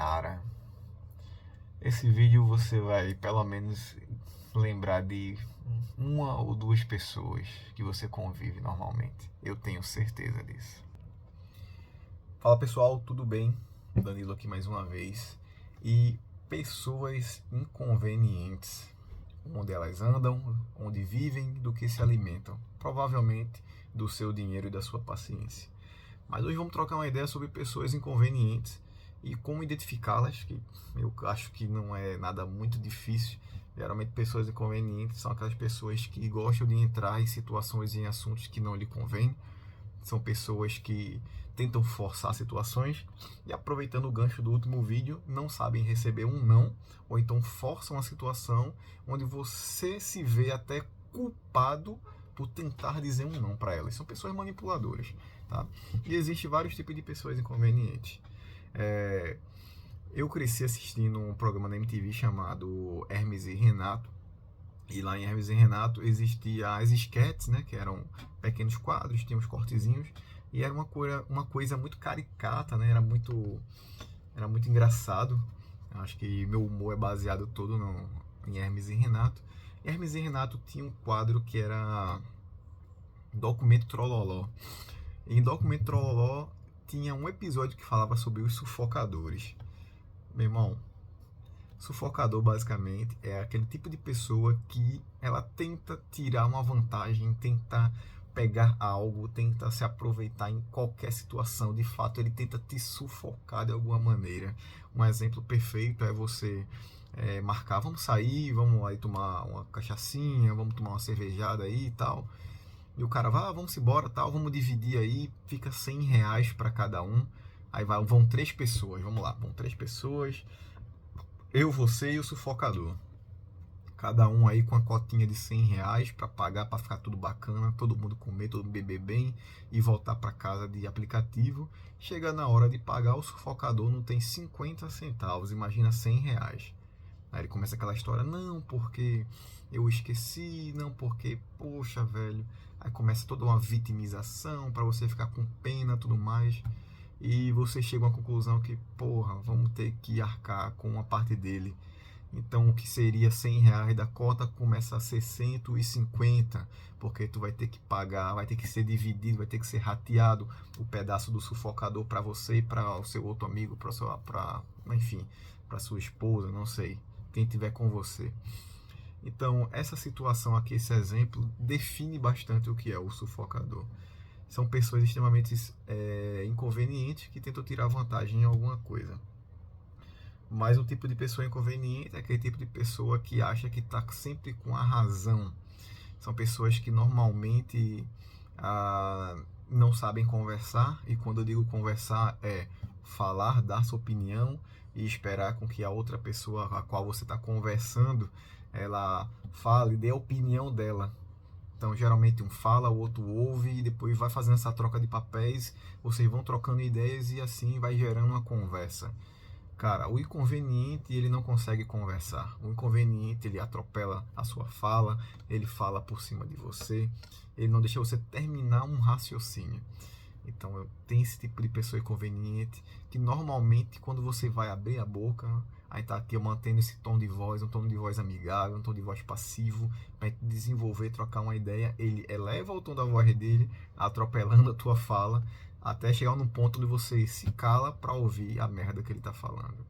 Cara, esse vídeo você vai pelo menos lembrar de uma ou duas pessoas que você convive normalmente. Eu tenho certeza disso. Fala pessoal, tudo bem? Danilo aqui mais uma vez. E pessoas inconvenientes, onde elas andam, onde vivem, do que se alimentam. Provavelmente do seu dinheiro e da sua paciência. Mas hoje vamos trocar uma ideia sobre pessoas inconvenientes e como identificá-las, que eu acho que não é nada muito difícil. Geralmente pessoas inconvenientes são aquelas pessoas que gostam de entrar em situações e em assuntos que não lhe convêm. São pessoas que tentam forçar situações e, aproveitando o gancho do último vídeo, não sabem receber um não, ou então forçam a situação onde você se vê até culpado por tentar dizer um não para elas. São pessoas manipuladoras, tá? E existe vários tipos de pessoas inconvenientes. Eu cresci assistindo um programa na MTV chamado Hermes e Renato, e lá em Hermes e Renato existia as esquetes, né, que eram pequenos quadros, tinha uns cortezinhos, e era uma coisa muito caricata, né, era muito engraçado. Acho que meu humor é baseado todo em Hermes e Renato. E Hermes e Renato tinha um quadro que era Documento Trololó. E em Documento Trololó tinha um episódio que falava sobre os sufocadores. Meu irmão, sufocador basicamente é aquele tipo de pessoa que ela tenta tirar uma vantagem, tenta pegar algo, tenta se aproveitar em qualquer situação. De fato, ele tenta te sufocar de alguma maneira. Um exemplo perfeito é você marcar, vamos sair, vamos aí tomar uma cachaçinha, vamos tomar uma cervejada aí e tal. E o cara vai, vamos embora, tal, vamos dividir aí, fica R$ 100 para cada um. Aí vão três pessoas, vamos lá, vão três pessoas, eu, você e o sufocador. Cada um aí com a cotinha de R$ 100 para pagar, para ficar tudo bacana, todo mundo comer, todo mundo beber bem e voltar para casa de aplicativo. Chega na hora de pagar, o sufocador não tem 50 centavos, imagina R$ 100. Aí ele começa aquela história, não, porque eu esqueci, não, porque, poxa, velho. Aí começa toda uma vitimização para você ficar com pena e tudo mais. E você chega a uma conclusão que, porra, vamos ter que arcar com uma parte dele. Então o que seria R$ 100 da cota começa a ser 150, porque tu vai ter que pagar, vai ter que ser dividido, vai ter que ser rateado o pedaço do sufocador para você e para o seu outro amigo, enfim, para sua esposa, não sei, quem tiver com você. Então essa situação aqui, esse exemplo, define bastante o que é o sufocador. São pessoas extremamente inconvenientes que tentam tirar vantagem em alguma coisa. Mas um tipo de pessoa inconveniente é aquele tipo de pessoa que acha que está sempre com a razão. São pessoas que normalmente não sabem conversar, e quando eu digo conversar é falar, dar sua opinião e esperar com que a outra pessoa a qual você está conversando, ela fale e dê a opinião dela. Então, geralmente um fala, o outro ouve e depois vai fazendo essa troca de papéis, vocês vão trocando ideias e assim vai gerando uma conversa. Cara, o inconveniente, ele não consegue conversar. O inconveniente, ele atropela a sua fala, ele fala por cima de você, ele não deixa você terminar um raciocínio. Então, tem esse tipo de pessoa inconveniente que normalmente, quando você vai abrir a boca, aí tá aqui eu mantendo esse tom de voz, um tom de voz amigável, um tom de voz passivo, para desenvolver, trocar uma ideia, ele eleva o tom da voz dele, atropelando a tua fala, até chegar num ponto onde você se cala para ouvir a merda que ele tá falando.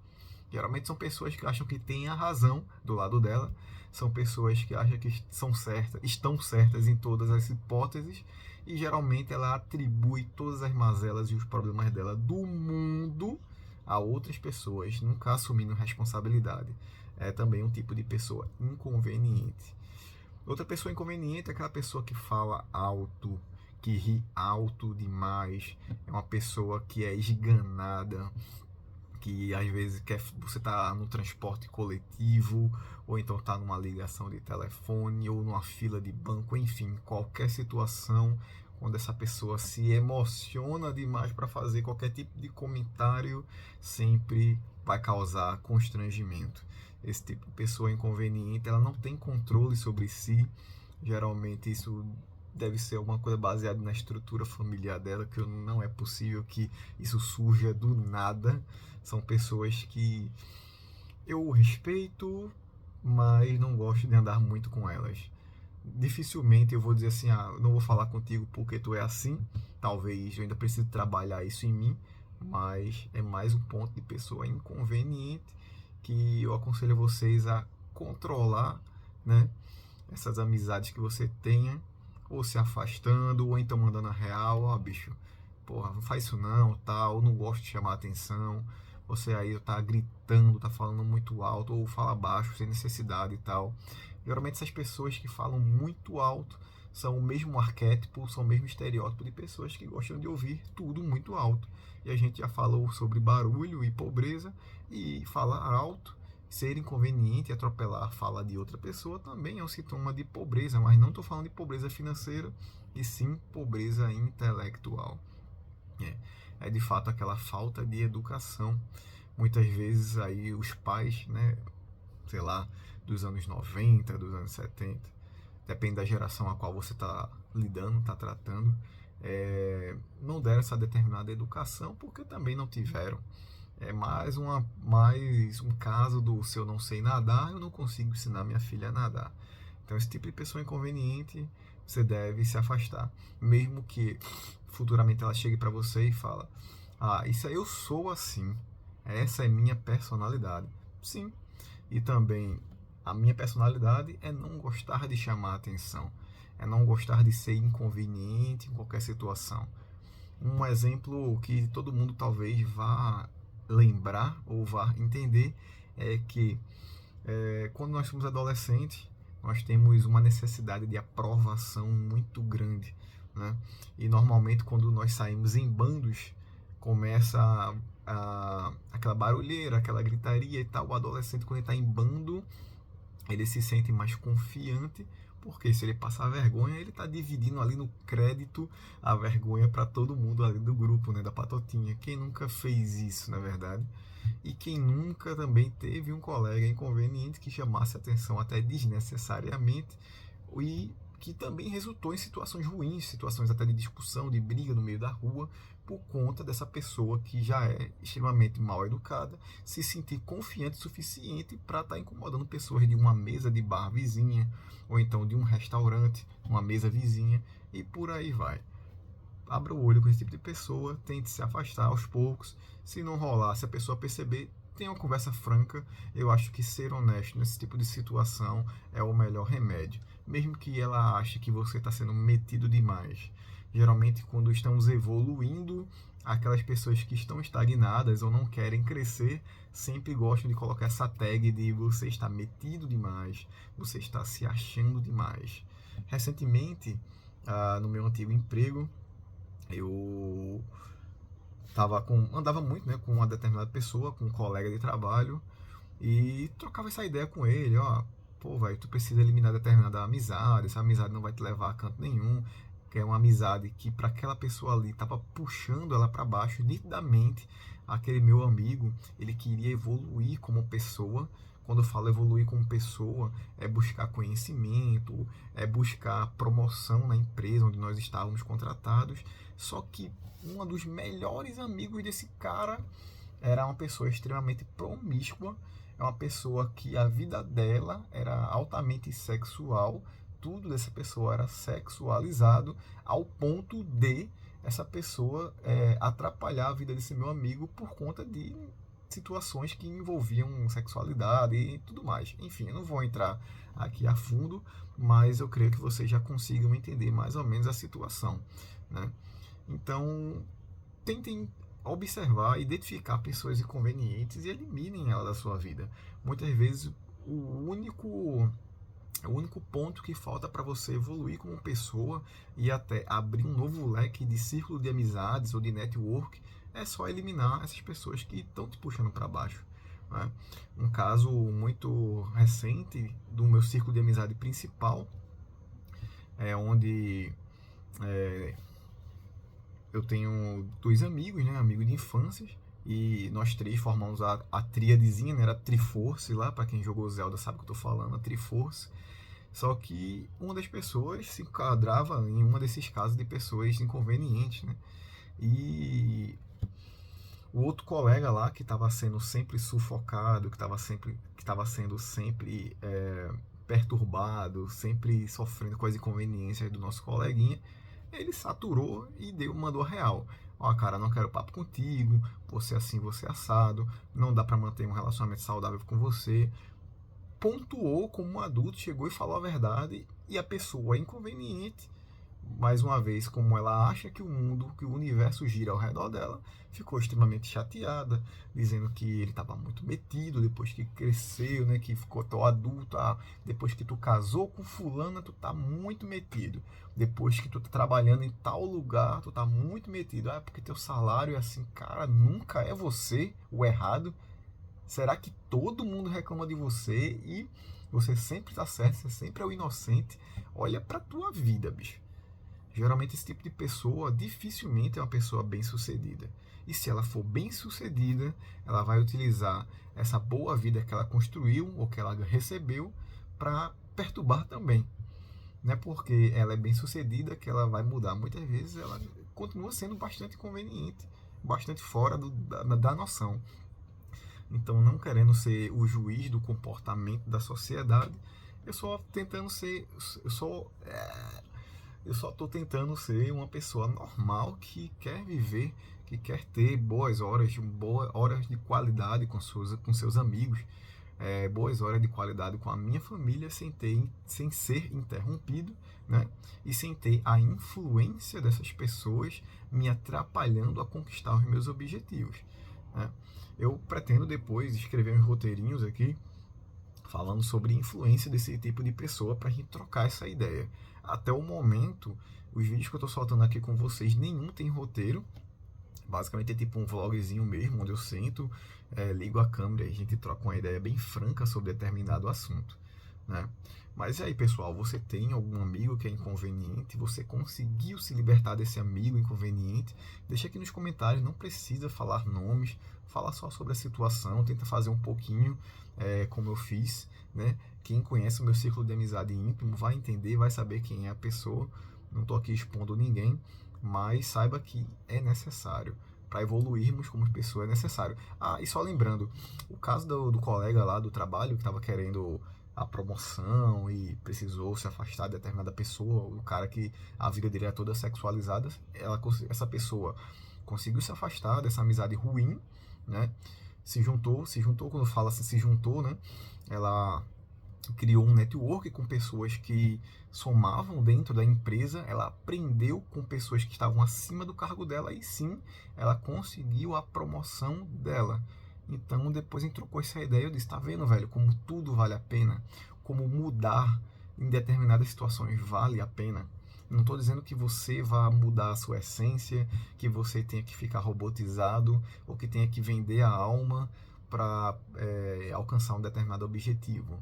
Geralmente são pessoas que acham que tem a razão do lado dela, são pessoas que acham que são certas, estão certas em todas as hipóteses, e geralmente ela atribui todas as mazelas e os problemas dela do mundo a outras pessoas, nunca assumindo responsabilidade. É também um tipo de pessoa inconveniente. Outra pessoa inconveniente é aquela pessoa que fala alto, que ri alto demais, é uma pessoa que é esganada, que às vezes você tá no transporte coletivo, ou então tá numa ligação de telefone, ou numa fila de banco, enfim, qualquer situação, quando essa pessoa se emociona demais para fazer qualquer tipo de comentário, sempre vai causar constrangimento. Esse tipo de pessoa inconveniente, ela não tem controle sobre si, geralmente isso deve ser uma coisa baseada na estrutura familiar dela, que não é possível que isso surja do nada. São pessoas que eu respeito, mas não gosto de andar muito com elas. Dificilmente eu vou dizer assim, ah, não vou falar contigo porque tu é assim. Talvez eu ainda precise trabalhar isso em mim, mas é mais um ponto de pessoa inconveniente que eu aconselho vocês a controlar, né? Essas amizades que você tenha, ou se afastando, ou então mandando a real, ó, bicho, porra, não faz isso não, tal, não gosto de chamar atenção, você aí tá gritando, tá falando muito alto, ou fala baixo, sem necessidade e tal. Geralmente essas pessoas que falam muito alto são o mesmo arquétipo, são o mesmo estereótipo de pessoas que gostam de ouvir tudo muito alto. E a gente já falou sobre barulho e pobreza, e falar alto, ser inconveniente e atropelar a fala de outra pessoa também é um sintoma de pobreza, mas não estou falando de pobreza financeira, e sim pobreza intelectual. É de fato aquela falta de educação. Muitas vezes aí os pais, né, sei lá, dos anos 90, dos anos 70, depende da geração a qual você está lidando, está tratando, não deram essa determinada educação porque também não tiveram. É mais um caso do se eu não sei nadar, eu não consigo ensinar minha filha a nadar. Então esse tipo de pessoa inconveniente você deve se afastar, mesmo que futuramente ela chegue para você e fala: "Ah, isso aí eu sou assim. Essa é minha personalidade". Sim. E também a minha personalidade é não gostar de chamar atenção, é não gostar de ser inconveniente em qualquer situação. Um exemplo que todo mundo talvez vá lembrar ou vá entender é que quando nós somos adolescentes, nós temos uma necessidade de aprovação muito grande, né? E normalmente quando nós saímos em bandos, começa aquela barulheira, aquela gritaria e tal. O adolescente, quando ele está em bando, ele se sente mais confiante, porque se ele passar vergonha, ele está dividindo ali no crédito a vergonha para todo mundo ali do grupo, né, da patotinha. Quem nunca fez isso, na verdade? E quem nunca também teve um colega inconveniente que chamasse atenção até desnecessariamente e que também resultou em situações ruins, situações até de discussão, de briga no meio da rua, por conta dessa pessoa que já é extremamente mal educada, se sentir confiante o suficiente para estar incomodando pessoas de uma mesa de bar vizinha, ou então de um restaurante, uma mesa vizinha, e por aí vai. Abra o olho com esse tipo de pessoa, tente se afastar aos poucos. Se não rolar, se a pessoa perceber, tenha uma conversa franca. Eu acho que ser honesto nesse tipo de situação é o melhor remédio. Mesmo que ela ache que você está sendo metido demais. Geralmente, quando estamos evoluindo, aquelas pessoas que estão estagnadas ou não querem crescer, sempre gostam de colocar essa tag de você está metido demais, você está se achando demais. Recentemente, no meu antigo emprego, eu andava muito, né, com uma determinada pessoa, com um colega de trabalho, e trocava essa ideia com ele, ó, pô, velho, tu precisa eliminar determinada amizade, essa amizade não vai te levar a canto nenhum, que é uma amizade que para aquela pessoa ali tava puxando ela para baixo, nitidamente. Aquele meu amigo, ele queria evoluir como pessoa. Quando eu falo evoluir como pessoa, é buscar conhecimento, é buscar promoção na empresa onde nós estávamos contratados. Só que um dos melhores amigos desse cara era uma pessoa extremamente promíscua, é uma pessoa que a vida dela era altamente sexual, tudo dessa pessoa era sexualizado, ao ponto de essa pessoa atrapalhar a vida desse meu amigo por conta de situações que envolviam sexualidade e tudo mais. Enfim, eu não vou entrar aqui a fundo, mas eu creio que vocês já consigam entender mais ou menos a situação, né? Então, tentem observar, identificar pessoas inconvenientes e eliminem ela da sua vida. Muitas vezes o único ponto que falta para você evoluir como pessoa e até abrir um novo leque de círculo de amizades ou de network é só eliminar essas pessoas que estão te puxando para baixo, né? Um caso muito recente do meu círculo de amizade principal é onde eu tenho dois amigos, né, amigos de infância, e nós três formamos a tríadezinha, né, era a Triforce lá, para quem jogou Zelda sabe o que eu tô falando, a Triforce. Só que uma das pessoas se enquadrava em uma desses casos de pessoas inconvenientes, né? E o outro colega lá que estava sendo sempre sufocado, que estava sendo sempre perturbado, sempre sofrendo com as inconveniências do nosso coleguinha, ele saturou e mandou a real. Ó, cara, não quero papo contigo, você é assim, você é assado, não dá para manter um relacionamento saudável com você. Pontuou como um adulto, chegou e falou a verdade, e a pessoa é inconveniente, mais uma vez, como ela acha que o mundo, que o universo gira ao redor dela, ficou extremamente chateada, dizendo que ele estava muito metido depois que cresceu, né, que ficou tão adulto, depois que tu casou com fulana, tu tá muito metido. Depois que tu tá trabalhando em tal lugar, tu tá muito metido. Porque teu salário é assim, cara, nunca é você o errado. Será que todo mundo reclama de você e você sempre tá certo, você sempre é o inocente? Olha pra tua vida, bicho. Geralmente esse tipo de pessoa dificilmente é uma pessoa bem-sucedida. E se ela for bem-sucedida, ela vai utilizar essa boa vida que ela construiu ou que ela recebeu para perturbar também. Não é porque ela é bem-sucedida que ela vai mudar. Muitas vezes ela continua sendo bastante inconveniente, bastante fora da noção. Então, não querendo ser o juiz do comportamento da sociedade, eu só tentando ser, eu só eu só estou tentando ser uma pessoa normal que quer viver, que quer ter boas horas de qualidade com seus amigos, boas horas de qualidade com a minha família, sem ser interrompido, né? E sem ter a influência dessas pessoas me atrapalhando a conquistar os meus objetivos, né? Eu pretendo depois escrever uns roteirinhos aqui falando sobre a influência desse tipo de pessoa para a gente trocar essa ideia. Até o momento, os vídeos que eu estou soltando aqui com vocês, nenhum tem roteiro. Basicamente é tipo um vlogzinho mesmo, onde eu sento, ligo a câmera e a gente troca uma ideia bem franca sobre determinado assunto, né? Mas e aí, pessoal, você tem algum amigo que é inconveniente? Você conseguiu se libertar desse amigo inconveniente? Deixa aqui nos comentários, não precisa falar nomes, fala só sobre a situação, tenta fazer um pouquinho como eu fiz, né? Quem conhece o meu círculo de amizade íntimo vai entender, vai saber quem é a pessoa. Não estou aqui expondo ninguém, mas saiba que é necessário. Para evoluirmos como pessoa é necessário. E só lembrando, o caso do colega lá do trabalho que estava querendo a promoção e precisou se afastar de determinada pessoa, o cara que a vida dele é toda sexualizada, essa pessoa conseguiu se afastar dessa amizade ruim, né? Se juntou, quando fala assim, se juntou, né? Ela criou um network com pessoas que somavam dentro da empresa, ela aprendeu com pessoas que estavam acima do cargo dela e sim, ela conseguiu a promoção dela. Então depois a gente trocou essa ideia, eu disse, tá vendo, velho, como tudo vale a pena, como mudar em determinadas situações vale a pena. Não estou dizendo que você vá mudar a sua essência, que você tenha que ficar robotizado ou que tenha que vender a alma para alcançar um determinado objetivo.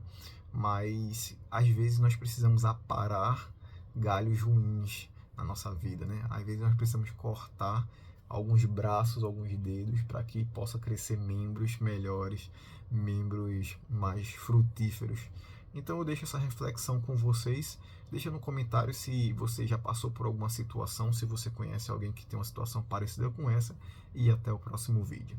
Mas às vezes nós precisamos aparar galhos ruins na nossa vida, né? Às vezes nós precisamos cortar alguns braços, alguns dedos para que possa crescer membros melhores, membros mais frutíferos. Então eu deixo essa reflexão com vocês. Deixa no comentário se você já passou por alguma situação, se você conhece alguém que tem uma situação parecida com essa, e até o próximo vídeo.